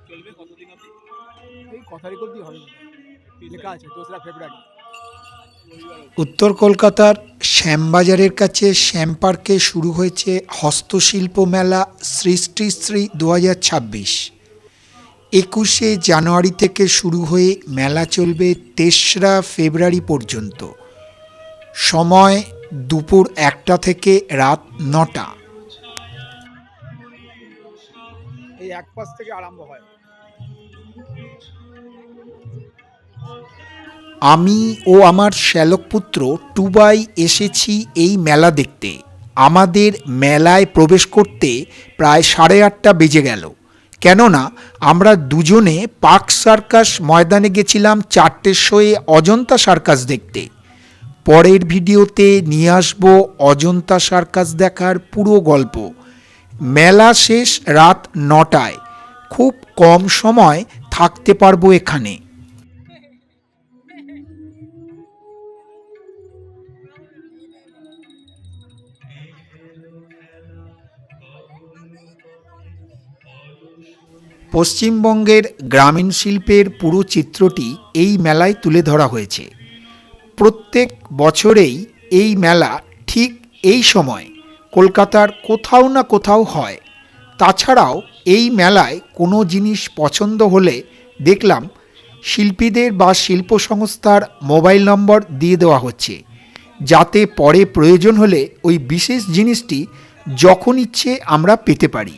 চলবে কতদিন অবধি? এই ক তারিখ অবধি হবে লেখা আছে, 2রা ফেব্রুয়ারি। উত্তর কলকাতার শ্যামবাজারের কাছে শ্যাম পার্কে শুরু হয়েছে হস্তশিল্প মেলা সৃষ্টি শ্রী 2026। 21শে জানুয়ারি থেকে শুরু হয়ে মেলা চলবে 3রা ফেব্রুয়ারি পর্যন্ত। সময় দুপুর 1টা থেকে রাত 9টা। এই এক পাশ থেকে আরম্ভ হয়। আমি ও আমার শ্যালক পুত্র টুবাই এসেছি এই মেলা দেখতে। আমাদের মেলায় প্রবেশ করতে প্রায় 8:30 বেজে গেল, কেননা আমরা দুজনে পার্ক সার্কাস ময়দানে গেছিলাম 4টের শোয়ে অজন্তা সার্কাস দেখতে। পরের ভিডিওতে নিয়ে আসব অজন্তা সার্কাস দেখার পুরো গল্প। মেলা শেষ রাত 9টায়। খুব কম সময় থাকতে পারবো এখানে। পশ্চিমবঙ্গের গ্রামীণ শিল্পের পুরো চিত্রটি এই মেলায় তুলে ধরা হয়েছে। প্রত্যেক বছরেই এই মেলা ঠিক এই সময় কলকাতার কোথাও না কোথাও হয়। তাছাড়াও এই মেলায় কোনো জিনিস পছন্দ হলে দেখলাম শিল্পীদের বা শিল্প সংস্থার মোবাইল নম্বর দিয়ে দেওয়া হচ্ছে, যাতে পরে প্রয়োজন হলে ওই বিশেষ জিনিসটি যখন ইচ্ছে আমরা পেতে পারি।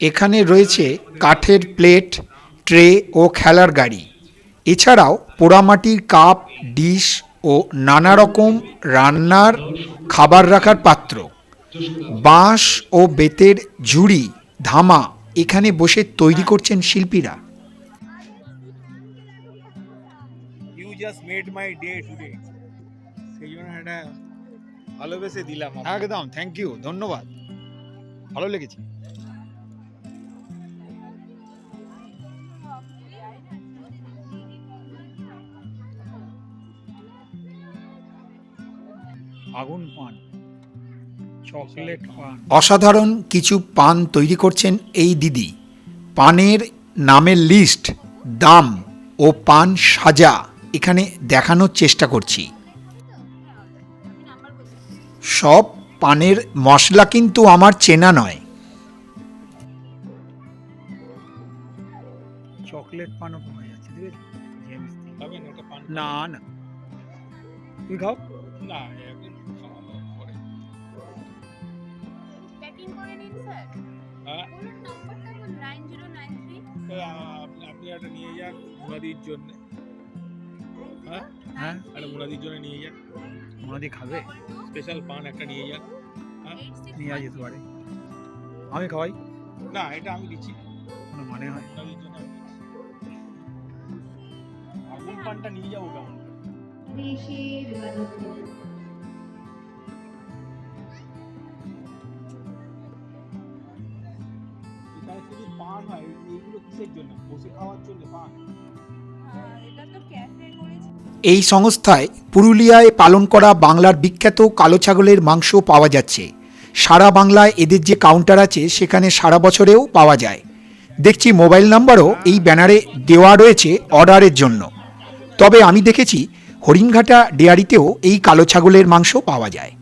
এখানে রয়েছে কাঠের প্লেট, ট্রে ও খেলার গাড়ি। এছাড়াও পোড়ামাটির কাপ, ডিশ ও নানা রকম রান্নার খাবার রাখার পাত্র। বাঁশ ও বেতের ঝুড়ি, ধামা এখানে বসে তৈরি করছেন শিল্পীরা। You just made my day today. সেই জন্য এটা ভালোবেসে দিলাম। একদম, থ্যাংক ইউ, ধন্যবাদ, ভালো লেগেছে। আগুন পান, চকলেট পান। অসাধারণ কিছু পান তৈরি করছেন এই দিদি। পানের নামের লিস্ট, দাম ও পান সাজা এখানে দেখানোর চেষ্টা করছি। সব পানের মশলা কিন্তু আমার চেনা নয়। চকলেট পানও পাওয়া যাচ্ছে, ঠিক আছে। খাবেন একটা পান? না না, তুমি খাও। না, এখন খাওয়া দাওয়া পরে। প্যাকিং করে নিন স্যার। হ্যাঁ, বলুন নম্বরটা বলুন 9093। তো আপনি একটা নিয়ে যান মুনাদির জন্য। হ্যাঁ হ্যাঁ, একটা মুনাদির জন্য নিয়ে যান। মোনাদি খাবে, স্পেশাল পান একটা নিয়ে যান। হ্যাঁ, নিয়ে যেতে পারে। আমি খাওয়াই, না এটা আমি দিচ্ছি কোনো মানে হয়। মুনাদির জন্য আমি দিচ্ছি। আগুন পানটা নিয়ে যাবো কেমন? এখানে শুধু পান হয়, এইগুলো কিসের জন্য? বসে খাওয়ার জন্য পান? এটা তো ক্যাফে করেছে। এই সংস্থায় পুরুলিয়ায় পালন করা বাংলার বিখ্যাত কালো ছাগলের মাংস পাওয়া যাচ্ছে। সারা বাংলায় এদের যে কাউন্টার আছে সেখানে সারা বছরেও পাওয়া যায়। দেখছি মোবাইল নাম্বারও এই ব্যানারে দেওয়া রয়েছে অর্ডারের জন্য। তবে আমি দেখেছি হরিণঘাটা ডেয়ারিতেও এই কালো ছাগলের মাংস পাওয়া যায়।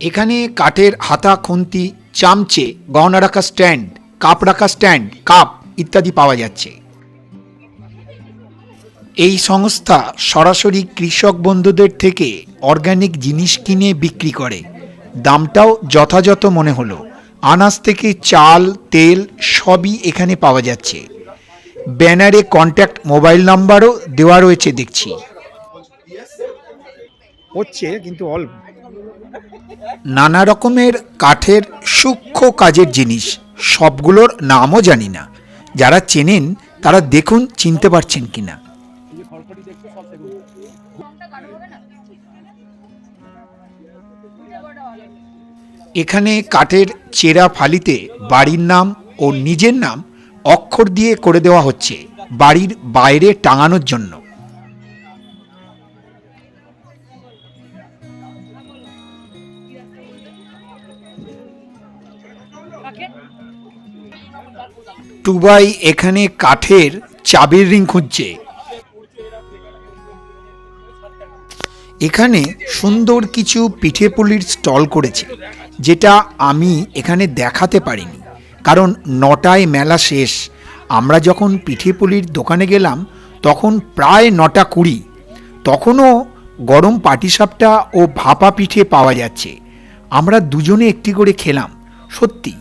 এখানে কাঠের হাতা, খুন্তি, চামচে, গহনা রাখা স্ট্যান্ড, কাপ রাখা স্ট্যান্ড, কাপ ইত্যাদি পাওয়া যাচ্ছে। এই সংস্থা সরাসরি কৃষক বন্ধুদের থেকে অর্গানিক জিনিস কিনে বিক্রি করে। দামটাও যথাযথ মনে হলো। আনাজ থেকে চাল, তেল সবই এখানে পাওয়া যাচ্ছে। ব্যানারে কন্ট্যাক্ট মোবাইল নাম্বারও দেওয়া রয়েছে দেখছি। হচ্ছে কিন্তু অল্প। নানা রকমের কাঠের সূক্ষ্ম কাজের জিনিস, সবগুলোর নামও জানি না। যারা চেনেন তারা দেখুন চিনতে পারছেন কিনা। খড়খড়ি দেখতে সব সেগুলো। ফর্মটা কাটা হবে না? এটা বড় হবে। এখানে কাঠের চেরা ফালিতে বাড়ির নাম ও নিজের নাম অক্ষর দিয়ে করে দেওয়া হচ্ছে বাড়ির বাইরে টাঙানোর জন্য। টুবাই এখানে কাঠের চাবির রিং খুঁজছে। এখানে সুন্দর কিছু পিঠেপুলির স্টল করেছে, যেটা আমি এখানে দেখাতে পারিনি, কারণ 9টায় মেলা শেষ। আমরা যখন পিঠেপুলির দোকানে গেলাম তখন প্রায় 9:20। তখনও গরম পাটিসাপটা ও ভাপা পিঠে পাওয়া যাচ্ছে। আমরা দুজনে একটি করে খেলাম। সত্যি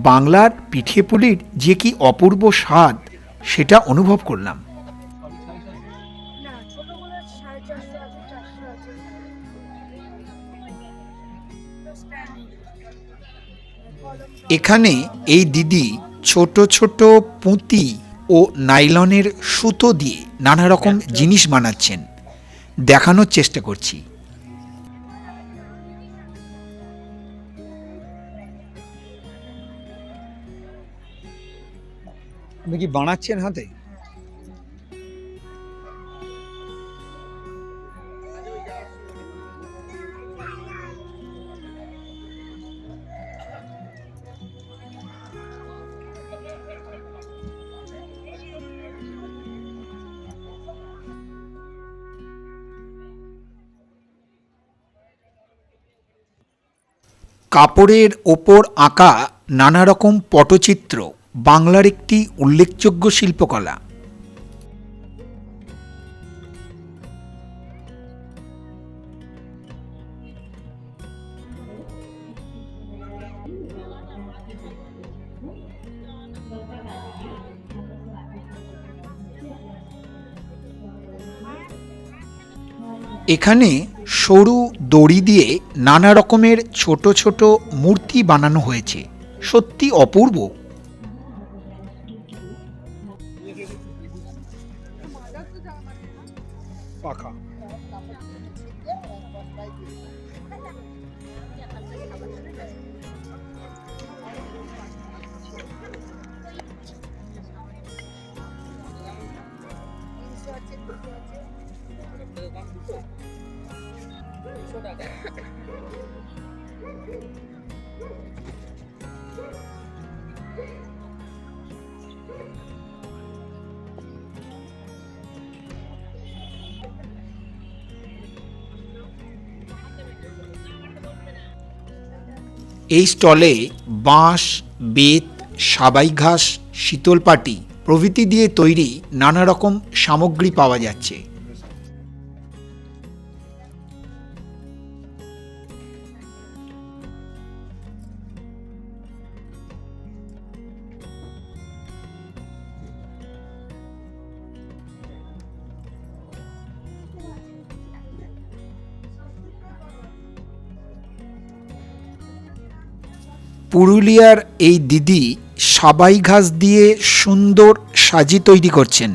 বাংলার পিঠেপুলির যে কি অপূর্ব স্বাদ সেটা অনুভব করলাম। না ছোটগুলো 450 আছে, 400 আছে। এখানে এই দিদি ছোট ছোট পুঁতি ও নাইলনের সুতো দিয়ে নানা রকম জিনিস বানাচ্ছেন, দেখানোর চেষ্টা করছি। আপনি কি বানাচ্ছেন হাতে? কাপড়ের ওপর আঁকা নানা রকম পটচিত্র বাংলার একটি উল্লেখযোগ্য শিল্পকলা। এখানে সরু দড়ি দিয়ে নানা রকমের ছোট ছোট মূর্তি বানানো হয়েছে, সত্যি অপূর্ব। পাখা এই স্টলে বাঁশ, বেত, সাবাই ঘাস, শীতলপাটি প্রভৃতি দিয়ে তৈরি নানা রকম সামগ্রী পাওয়া যাচ্ছে। পুরুলিয়ার এই দিদি সাবাই ঘাস দিয়ে সুন্দর সাজি তৈরি করছেন।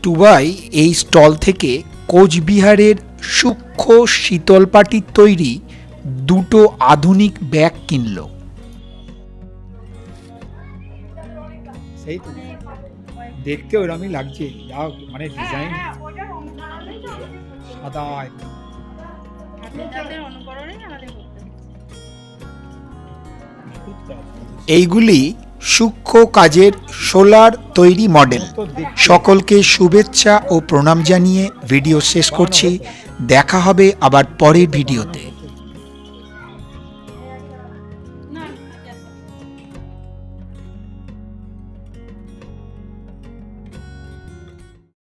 টুবাই এই স্টল থেকে কোচবিহারের সূক্ষ্ম শীতলপাটির তৈরি 2টো আধুনিক ব্যাগ কিনল। সেই তো দেখতে ওরকমই লাগছে, যা মানে ডিজাইন সাদা একদম। এইগুলি সূক্ষ্ম কাজের সোলার তৈরি মডেল। সকলকে শুভেচ্ছা ও প্রণাম জানিয়ে ভিডিও শেষ করছি। দেখা হবে আবার পরের ভিডিওতে।